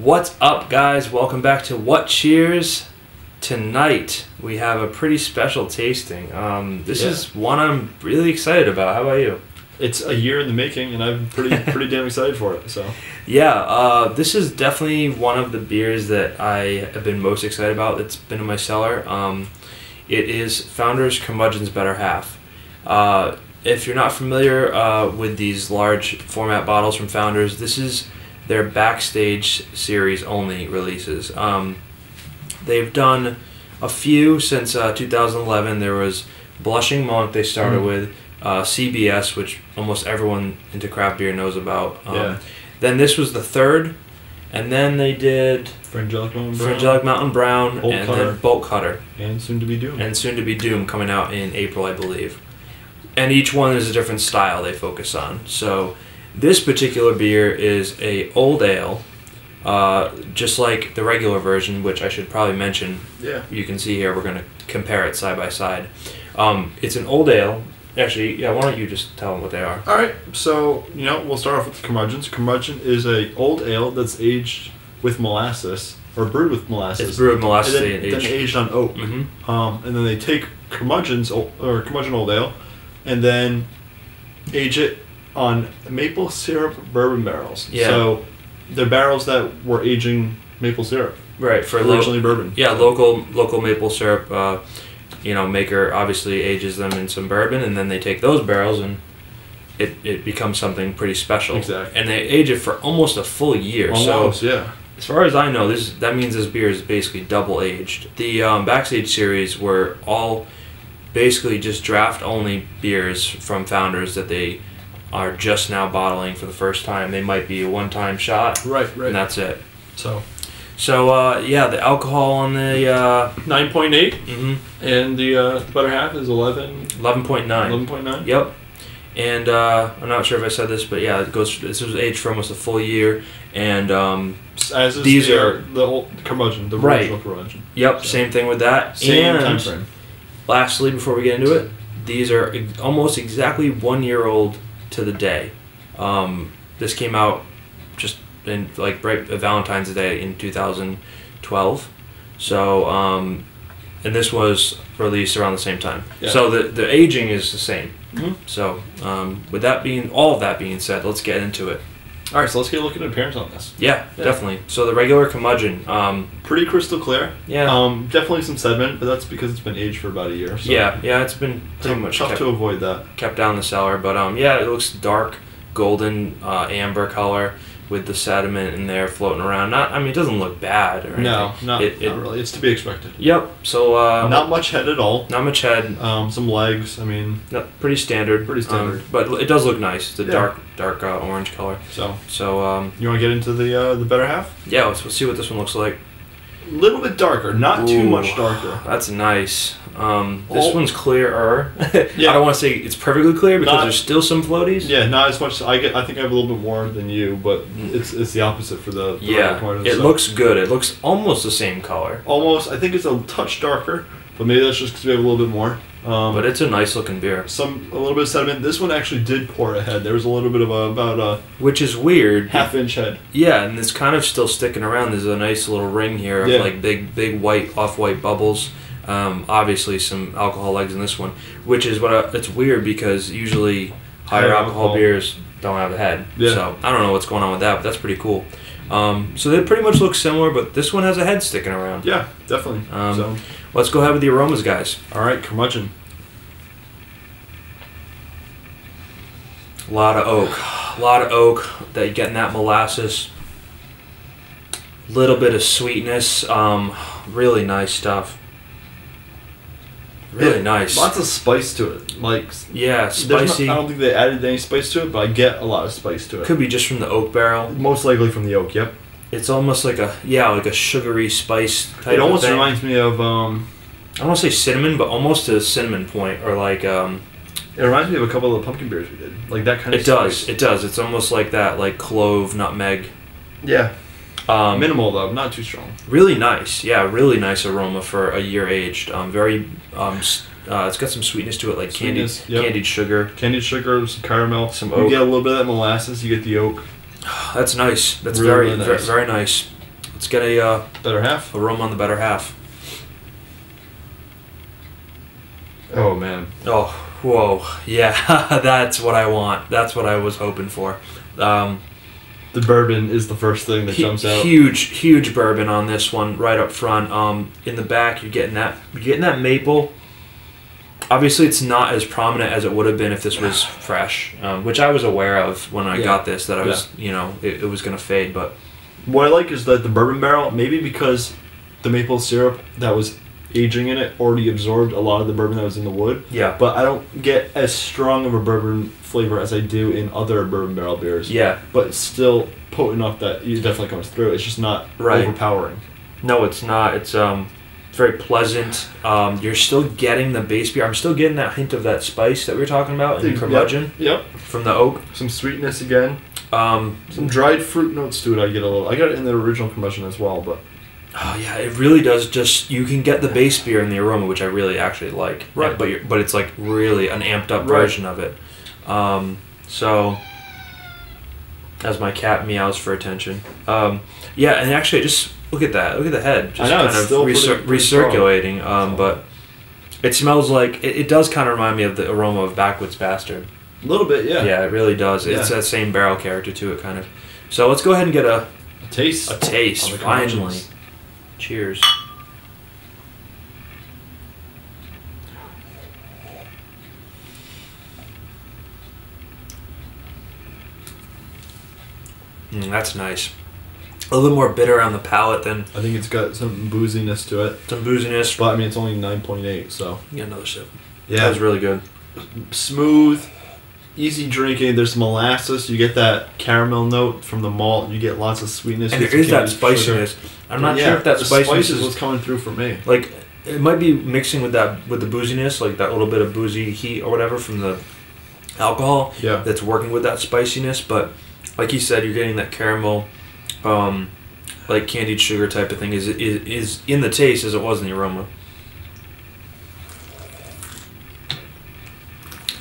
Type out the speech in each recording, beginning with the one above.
What's up, guys? Welcome back to What Cheers. Tonight we have a pretty special tasting. This is one I'm really excited about. How about you? It's a year in the making, and I'm pretty damn excited for it. So this is definitely one of the beers that I have been most excited about. It's been in my cellar. It is Founder's Curmudgeon's Better Half. If you're not familiar with these large format bottles from Founders, this is their Backstage series only releases. They've done a few since 2011. There was Blushing Monk they started with, CBS, which almost everyone into craft beer knows about. Then this was the third, and then they did Frangelic Mountain Brown, and then Bolt Cutter. And Soon to be Doom. And Soon to be Doom coming out in April, I believe. And each one is a different style they focus on. So this particular beer is a old ale, just like the regular version, which I should probably mention. Yeah. You can see here, we're going to compare it side by side. It's an old ale. Actually, why don't you just tell them what they are? All right, so, we'll start off with the Curmudgeons. Curmudgeon is a old ale that's aged with molasses, or brewed with molasses. It's brewed with molasses and then aged on oak. And then they take Curmudgeon Old Ale, and then age it on Maple Syrup Bourbon Barrels. Yeah. So they're barrels that were aging maple syrup. Right, for originally bourbon. Yeah, local maple syrup. Maker obviously ages them in some bourbon, and then they take those barrels and it becomes something pretty special. Exactly. And they age it for almost a full year. Almost, so, yeah. As far as I know, that means this beer is basically double aged. The Backstage series were all basically just draft only beers from Founders that they are just now bottling for the first time. They might be a one-time shot. Right. And that's it. So the alcohol on the 9.8, and the Better Half is 11. 11.9. 11.9. Yep. And I'm not sure if I said this, but yeah, this was aged for almost a full year, and as is these are the old Curmudgeon, the original Curmudgeon. Yep. So, same thing with that. Same time frame. Lastly, before we get into it, these are almost exactly 1 year old to the day. This came out just in right Valentine's Day in 2012. So and this was released around the same time. Yeah. So the aging is the same. So with all of that being said, let's get into it. All right, so let's get a look at appearance on this. Yeah, definitely. So the regular Curmudgeon, pretty crystal clear. Yeah. Definitely some sediment, but that's because it's been aged for about a year. So yeah, it's been pretty much tough to avoid that. Kept down the cellar, but it looks dark, golden, amber color with the sediment in there floating around. It doesn't look bad or anything. No, not really. It's to be expected. Yep. So not much head at all. Not much head. Some legs. Pretty standard. But it does look nice. It's a dark orange color. So you want to get into the Better Half? Yeah. Let's see what this one looks like. A little bit darker, not too much darker. That's nice. This one's clearer. Yeah. I don't want to say it's perfectly clear because there's still some floaties. Yeah, not as much. I think I have a little bit more than you, but it's the opposite for the it looks good. It looks almost the same color. Almost. I think it's a touch darker, but maybe that's just because we have a little bit more. But it's a nice looking beer. A little bit of sediment. This one actually did pour a head. There was a little bit of about which is weird. Half-inch head. Yeah, and it's kind of still sticking around. There's a nice little ring here of big white off-white bubbles. Obviously some alcohol legs in this one, which is it's weird because usually higher alcohol beers don't have a head. Yeah. So I don't know what's going on with that, but that's pretty cool. So they pretty much look similar, but this one has a head sticking around. Yeah, definitely. So let's go ahead with the aromas, guys. All right, Curmudgeon. A lot of oak. That you get in that molasses. Little bit of sweetness. Really nice stuff. Really nice. Lots of spice to it. Spicy. I don't think they added any spice to it, but I get a lot of spice to it. Could be just from the oak barrel. Most likely from the oak. Yep. It's almost like a sugary spice type. It almost of thing. reminds me of I don't want to say cinnamon, but almost to a cinnamon point, or like It reminds me of a couple of the pumpkin beers we did, like that kind of. It does. It's almost like that, like clove, nutmeg. Yeah. Minimal though, not too strong. Really nice, really nice aroma for a year aged. It's got some sweetness to it, like candied sugar. Candied sugar, some caramel, some oak. You get a little bit of that molasses. You get the oak. That's nice. That's really nice. Very nice. let's get a better half. aroma on the better half. Oh man. Oh, whoa, yeah, that's what I want. That's what I was hoping for. The bourbon is the first thing that jumps out. Huge bourbon on this one, right up front. In the back, you're getting that maple. Obviously, it's not as prominent as it would have been if this was fresh, which I was aware of when I got this. That I was, it was gonna fade. But what I like is that the bourbon barrel, maybe because the maple syrup that was aging in it already absorbed a lot of the bourbon that was in the wood. Yeah. But I don't get as strong of a bourbon flavor as I do in other bourbon barrel beers. Yeah. But it's still potent enough that it definitely comes through. It's just not overpowering. No, it's not. It's very pleasant. You're still getting the base beer. I'm still getting that hint of that spice that we were talking about in Curmudgeon. Yep. From the oak. Some sweetness again. Some dried fruit notes to it. I get a little. I got it in the original Curmudgeon as well, but. Oh yeah, it really does. Just you can get the base beer in the aroma, which I really actually like. Right. But it's like really an amped up version of it. So as my cat meows for attention. Yeah, and actually just look at that. Look at the head. Just kind of recirculating. But it smells like it does kind of remind me of the aroma of Backwoods Bastard. A little bit, yeah. Yeah, it really does. Yeah. It's that same barrel character to it, kind of. So let's go ahead and get a taste. A taste, finally. Cheers. That's nice. A little bit more bitter on the palate than... I think it's got some booziness to it. Some booziness. But, I mean, it's only 9.8, so... Get another sip. Yeah. That was really good. Smooth, easy drinking. There's molasses. You get that caramel note from the malt. You get lots of sweetness. And there is that spiciness. I'm not sure if that spiciness is what's coming through for me. Like, it might be mixing with the booziness, like that little bit of boozy heat or whatever from the alcohol. Yeah. That's working with that spiciness, but like you said, you're getting that caramel, like candied sugar type of thing is in the taste as it was in the aroma.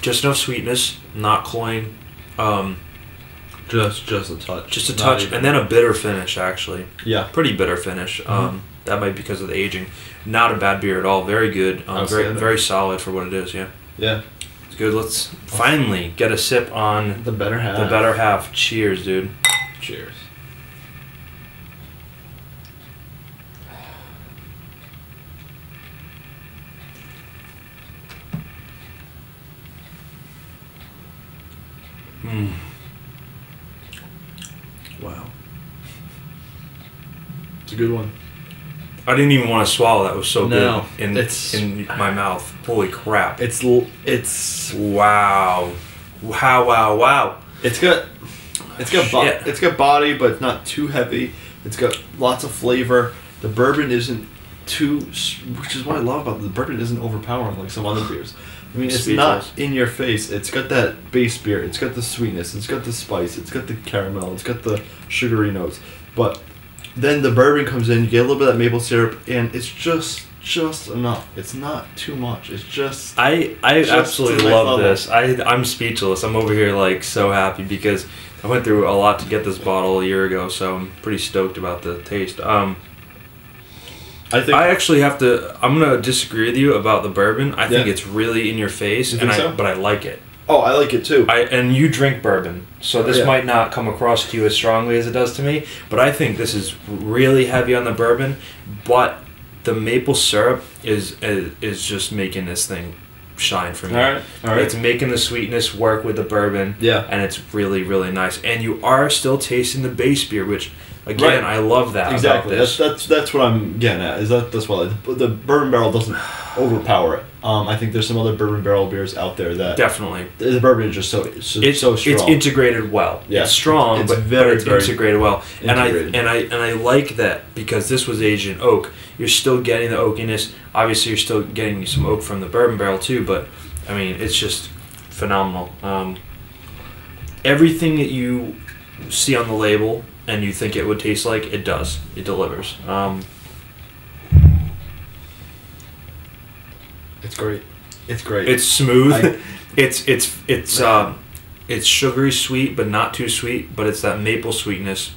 Just enough sweetness, not cloying. Just a touch. Just a touch, and then a bitter finish, actually. Yeah. Pretty bitter finish. That might be because of the aging. Not a bad beer at all. Very good. Very solid for what it is, yeah. Yeah. It's good. Let's finally get a sip on the better half. The better half. Cheers, dude. Cheers. Wow. It's a good one. I didn't even want to swallow. That was so good in my mouth. Holy crap! It's wow. It's got body, but it's not too heavy. It's got lots of flavor. The bourbon isn't too, which is what I love about it. The bourbon isn't overpowering like some other beers. I mean, it's not in your face. It's got that base beer. It's got the sweetness. It's got the spice. It's got the caramel. It's got the sugary notes. But then the bourbon comes in. You get a little bit of that maple syrup, and it's just enough. It's not too much. It's just. I absolutely love this. I'm speechless. I'm over here like so happy because I went through a lot to get this bottle a year ago, so I'm pretty stoked about the taste. I actually have to. I'm gonna disagree with you about the bourbon. I think it's really in your face, but I like it. Oh, I like it too. And you drink bourbon, so this might not come across to you as strongly as it does to me. But I think this is really heavy on the bourbon. But the maple syrup is just making this thing shine for me. All right. It's making the sweetness work with the bourbon. Yeah. And it's really, really nice. And you are still tasting the base beer, which. Again, I love that. Exactly. About this. That's what I'm getting at. That's why the bourbon barrel doesn't overpower it. I think there's some other bourbon barrel beers out there that definitely the bourbon is just so strong. It's integrated well. Yeah. It's strong, but it's integrated well. Integrated. And I like that because this was aged in oak. You're still getting the oakiness. Obviously, you're still getting some oak from the bourbon barrel too. But I mean, it's just phenomenal. Everything that you see on the label. And you think it would taste like it does. It delivers. It's great. It's great. It's smooth. It's sugary sweet, but not too sweet. But it's that maple sweetness.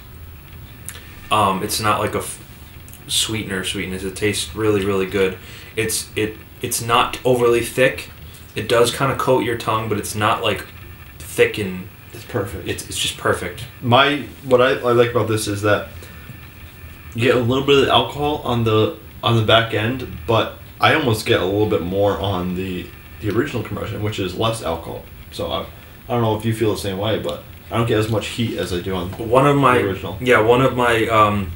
It's not like a sweetness. It tastes really, really good. It's not overly thick. It does kind of coat your tongue, but it's not like thick and it's perfect. It's just perfect. What I like about this is that you get a little bit of alcohol on the back end, but I almost get a little bit more on the original Curmudgeon, which is less alcohol. So I don't know if you feel the same way, but I don't get as much heat as I do on the original. Yeah, one of my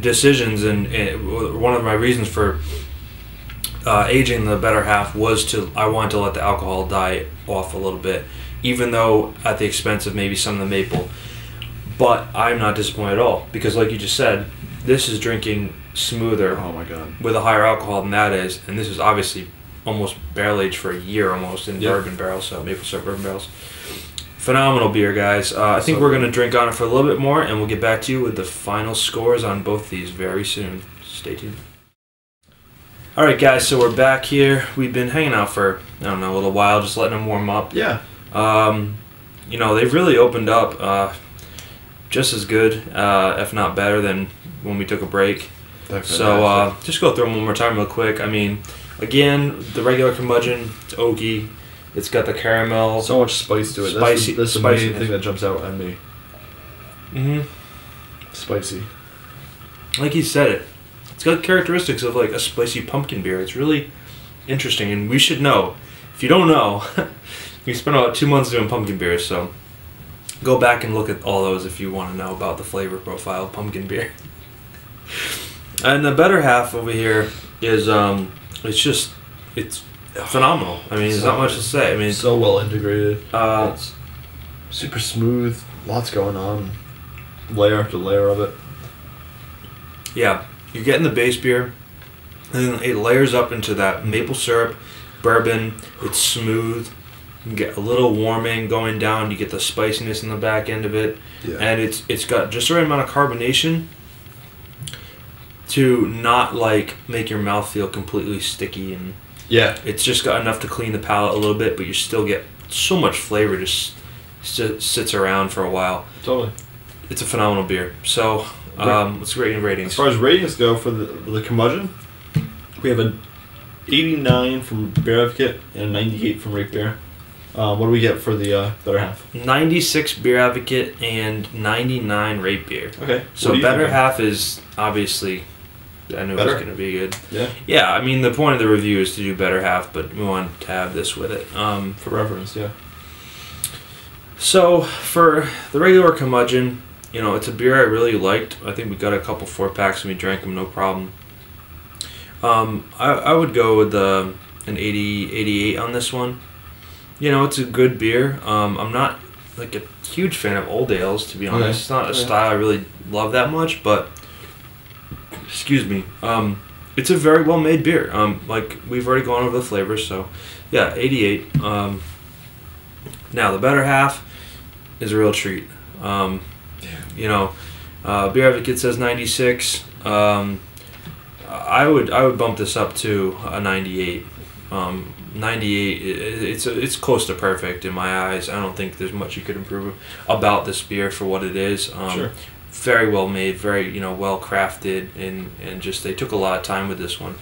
decisions and one of my reasons for aging the better half was I wanted to let the alcohol die off a little bit, even though at the expense of maybe some of the maple. But I'm not disappointed at all, because like you just said, this is drinking smoother. Oh my god! With a higher alcohol than that is, and this is obviously almost barrel aged for a year almost in bourbon barrels, so Maple Syrup Bourbon Barrels. Phenomenal beer, guys. I think we're going to drink on it for a little bit more, and we'll get back to you with the final scores on both these very soon. Stay tuned. Alright guys, so we're back here. We've been hanging out for, I don't know, a little while, just letting them warm up. Yeah. You know, they've really opened up just as good, if not better, than when we took a break. So just go through them one more time real quick. I mean, again, the regular Curmudgeon, it's oaky. It's got the caramel. So much spice to it. Spicy. That's the main thing that jumps out at me. Spicy. Like he said it. It's got characteristics of like a spicy pumpkin beer. It's really interesting, and we should know. If you don't know, we spent about 2 months doing pumpkin beers, so go back and look at all those if you want to know about the flavor profile of pumpkin beer. And the better half over here is it's phenomenal. I mean, there's not much to say. I mean, so well integrated. It's super smooth. Lots going on. Layer after layer of it. Yeah, you're getting the base beer, and then it layers up into that maple syrup, bourbon. It's smooth. You get a little warming going down. You get the spiciness in the back end of it, and it's got just the right amount of carbonation to not like make your mouth feel completely sticky, and it's just got enough to clean the palate a little bit, but you still get so much flavor just sits around for a while. Totally. It's a phenomenal beer. So let's rate and ratings. As far as ratings go for the Curmudgeon, we have an 89 from Beer Advocate and a 98 from Rate Beer. What do we get for the better half? 96 Beer Advocate and 99 Rate Beer. Okay. So better half is obviously, I knew it was going to be good. Yeah. Yeah, I mean, the point of the review is to do better half, but we wanted to have this with it. For reference, yeah. So, for the regular Curmudgeon, you know, it's a beer I really liked. I think we got a couple 4-packs and we drank them no problem. I would go with an 88 on this one. You know, it's a good beer. I'm not like a huge fan of old ales, to be honest. It's not a style I really love that much, but excuse me. It's a very well made beer. Like we've already gone over the flavors, so yeah, 88. Now the better half is a real treat. You know, Beer Advocate says 96. I would bump this up to a 98. 98. It's close to perfect in my eyes. I don't think there's much you could improve about this beer for what it is. Sure. Very well made, very well crafted, and just they took a lot of time with this one.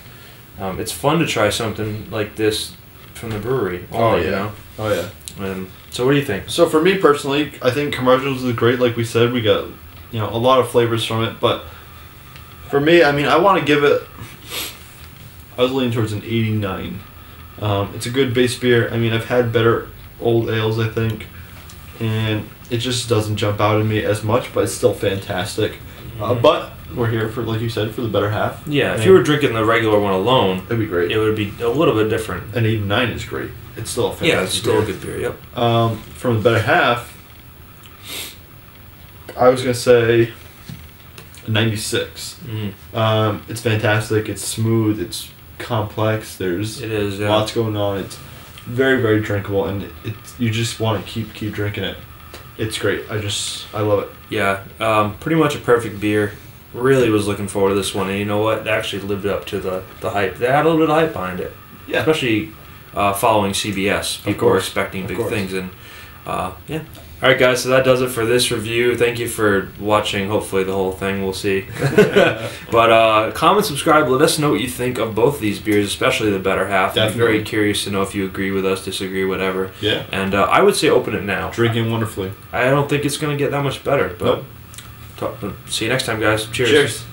It's fun to try something like this from the brewery. You know? Oh yeah. So what do you think? So for me personally, I think Curmudgeon's is great. Like we said, we got a lot of flavors from it. But for me, I mean, I want to give it. I was leaning towards an 89. It's a good base beer. I mean, I've had better old ales, I think, and it just doesn't jump out at me as much. But it's still fantastic. But we're here for, like you said, for the better half. Yeah, if you were drinking the regular one alone, it'd be great. It would be a little bit different. An 89 is great. It's still a fantastic beer. Yeah, it's still a good beer, yep. From the better half, I was going to say a 96. It's fantastic. It's smooth. It's complex. There's lots going on. It's very, very drinkable, and you just want to keep drinking it. It's great. I love it. Yeah, pretty much a perfect beer. Really was looking forward to this one, and you know what? It actually lived up to the hype. They had a little bit of hype behind it. Yeah. Especially following CBS. People were expecting big things, and Yeah. All right, guys. So that does it for this review. Thank you for watching. Hopefully, the whole thing. We'll see. But comment, subscribe. Let us know what you think of both these beers, especially the Better Half. Definitely. I'm very curious to know if you agree with us, disagree, whatever. Yeah. And I would say open it now. Drinking wonderfully. I don't think it's going to get that much better. But nope. See you next time, guys. Cheers. Cheers.